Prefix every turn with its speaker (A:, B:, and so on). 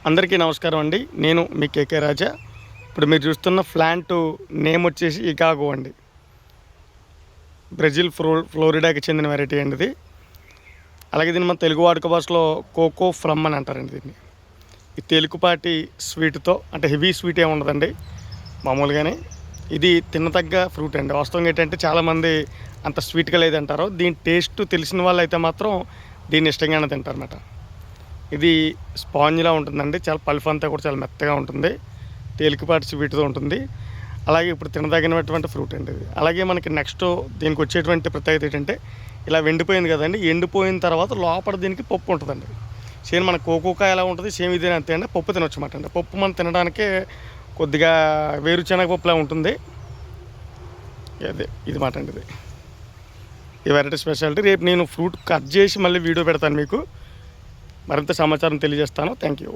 A: అందరికీ నమస్కారం అండి. నేను మీ కేకే రాజా. ఇప్పుడు మీరు చూస్తున్న ప్లాంట్ నేమ్ వచ్చేసి ఇకాగో అండి. బ్రెజిల్ ఫ్లోరిడాకి చెందిన వెరైటీ అండి ఇది. అలాగే దీన్ని మన తెలుగు వాడుక భాషలో కోకో ఫ్రమ్ అని అంటారండి దీన్ని. ఈ తేలికపాటి స్వీట్తో, అంటే హెవీ స్వీట్ ఏమి ఉండదండి, మామూలుగానే. ఇది తినతగ్గ ఫ్రూట్ అండి. వాస్తవంగా ఏంటంటే చాలామంది అంత స్వీట్గా లేదంటారు. దీని టేస్ట్ తెలిసిన వాళ్ళు అయితే మాత్రం దీన్ని ఇష్టంగానే తింటారన్నమాట. ఇది స్పాంజ్లా ఉంటుందండి. చాలా పల్ఫ్ అంతా కూడా చాలా మెత్తగా ఉంటుంది. తేలికపాటి స్వీట్తో ఉంటుంది. అలాగే ఇప్పుడు తినదగినటువంటి ఫ్రూట్ అండి ఇది. అలాగే మనకి నెక్స్ట్ దీనికి వచ్చేటువంటి ప్రత్యేకత ఏంటంటే, ఇలా వెండిపోయింది కదండి, ఎండిపోయిన తర్వాత లోపల దీనికి పప్పు ఉంటుందండి. సేమ్ మన కోకోకాయ ఎలా ఉంటుంది, సేమ్ ఇదే అంతే అండి. పప్పు తినొచ్చు అన్నమాట అండి. పప్పు మనం తినడానికే కొద్దిగా వేరుశనగ పప్పులా ఉంటుంది. అదే ఇది మాట అండి. ఇది ఈ వెరైటీ స్పెషాలిటీ. రేపు నేను ఫ్రూట్ కట్ చేసి మళ్ళీ వీడియో పెడతాను, మీకు మరింత సమాచారం తెలియజేస్తాను. Thank you.